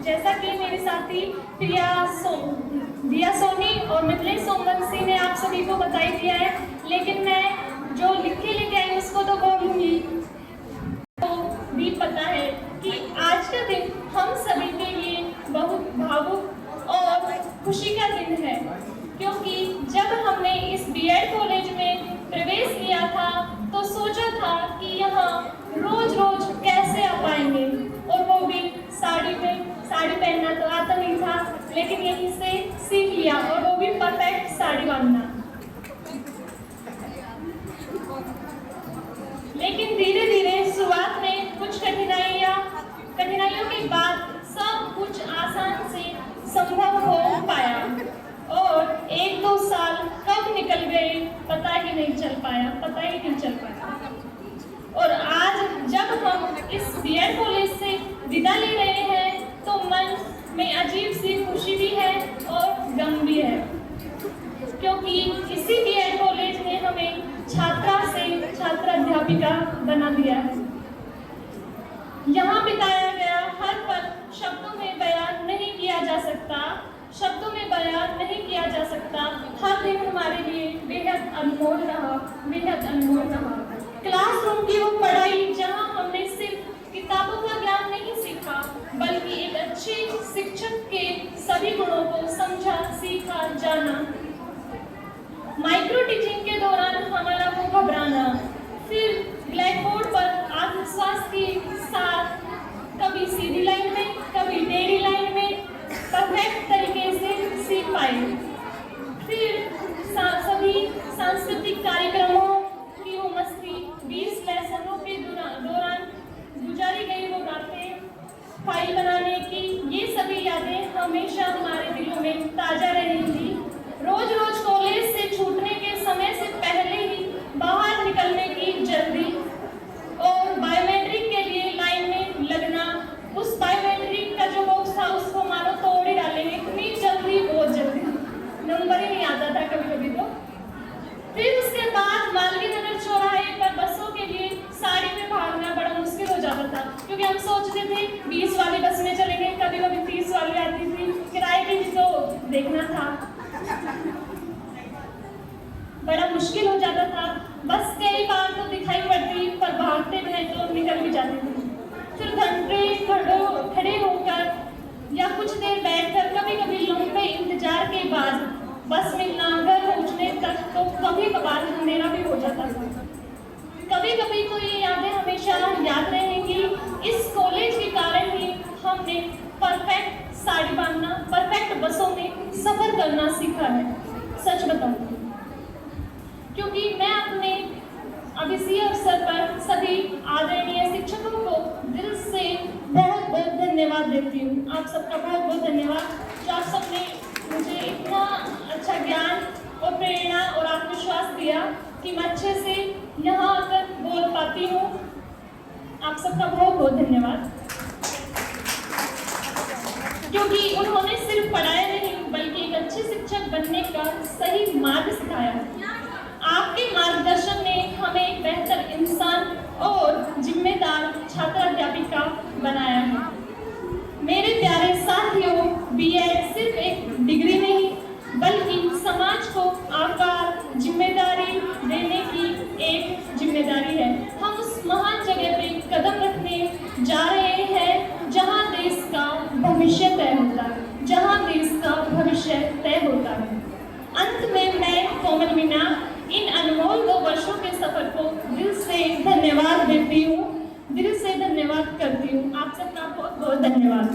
जैसा कि मेरे साथी दिया सोनी और मिथिलेश सोमवंशी ने आप सभी को बता ही दिया है, लेकिन मैं जो लिख के लेके आई उसको तो बोलूंगी। तो भी पता है कि आज का दिन हम सभी के लिए बहुत भावुक और खुशी का दिन है, क्योंकि जब हमने इस बीएड कॉलेज में प्रवेश किया था तो सोचा था कि यहाँ रोज रोज कैसे आ पाएंगे, और वो भी साड़ी पहनना तो आता नहीं था, लेकिन यहीं से सीख लिया, और वो भी परफेक्ट साड़ी बांधना। लेकिन धीरे धीरे शुरुआत में कुछ कठिनाइयों के बाद सब कुछ आसान से संभव हो पाया, और 1-2 साल कब निकल गए पता ही नहीं चल पाया। और आज जब हम इस बीएड कॉलेज से विदा ले रहे हैं तो मन में अजीब सी खुशी भी है और गम भी है, क्योंकि इसी बीएड कॉलेज ने हमें छात्रा से छात्र अध्यापिका बना दिया है। यहाँ बिताया गया हर पल शब्दों में बयान नहीं किया जा सकता। हर दिन हमारे लिए बेहद अनमोल रहा। क्लासरूम की वो पढ़ाई जहाँ हमने सिर्फ किताबों का ज्ञान नहीं सीखा, बल्कि एक अच्छे शिक्षक के सभी गुणों को समझा, सीखा, जाना। माइक्रो टीचिंग के दौरान हमारा वो घबराना, फिर ब्लैक बोर्ड पर आत्मविश्वास के साथ कभी सीधी लाइन में, कभी टेढ़ी लाइन में परफेक्ट तरीके से सीख पाए। फिर सभी सांस्कृतिक कार्यक्रमों की वो मस्ती, 20 लेसनों के दौरान गुजारी गई वो बातें, फाइल बनाने की, ये सभी यादें हमेशा हमारे दिलों में ताजा रहेंगी। रोज रोज कॉलेज से छूटने के समय से पहले ही बाहर निकलने की जल्दी, और बायोमेट्रिक के लिए लाइन में लगना, उस बायोमेट्रिक का जो बॉक्स था उसको मानो तोड़ ही डालेंगे, इतनी जल्दी, बहुत जल्दी, नंबर ही नहीं आता था कभी तो। फिर उसके बाद मालवीय नगर चौराहे पर बसों के लिए साड़ी में भागना बड़ा मुश्किल हो जाता था, क्योंकि हम सोचते थे 20 वाली बस में चलेंगे, कभी 30 वाली आती थी, किराए की भी तो देखना था, बड़ा मुश्किल हो जाता था। बस कई बार तो दिखाई पड़ती, पर भागते नहीं तो निकल भी जाते थे। फिर घंटे खड़े होकर या कुछ देर बैठकर, कभी लंबे इंतजार के बाद बस मिलना, घर पहुंचने तक तो कभी कभार अंधेरा भी हो जाता था। कभी तो ये यादें हमेशा याद रहेंगी। इस कॉलेज के कारण ही हमने परफेक्ट साड़ी बांधना, परफेक्ट बसों में सफर करना सीखा है, सच बताऊं, क्योंकि मैं अपने अब इसी अवसर पर सभी आदरणीय शिक्षकों को दिल से बहुत धन्यवाद देती हूँ। आप सबका बहुत धन्यवाद, जो आप सबने मुझे इतना अच्छा ज्ञान और प्रेरणा और आत्मविश्वास दिया कि मैं अच्छे से यहाँ आकर बोल पाती हूँ। आप सबका बहुत धन्यवाद, क्योंकि उन्होंने सिर्फ पढ़ाया नहीं, बल्कि एक अच्छे शिक्षक बनने का सही मार्ग सिखाया। आपके मार्गदर्शन ने हमें बेहतर इंसान और जिम्मेदार छात्र अध्यापिका बनाया है। मेरे प्यारे साथियों, बीएड सिर्फ एक डिग्री नहीं, बल्कि समाज को आकार, जिम्मेदारी देने की एक जिम्मेदारी है। हम उस महान जगह पे कदम रखने जा रहे हैं जहां देश का भविष्य तय होता है। अंत में मैं कोमल मीना इन अनमोल 2 वर्षों के सफर को दिल से धन्यवाद देती हूँ, दिल से धन्यवाद करती हूँ। आप सबका बहुत धन्यवाद।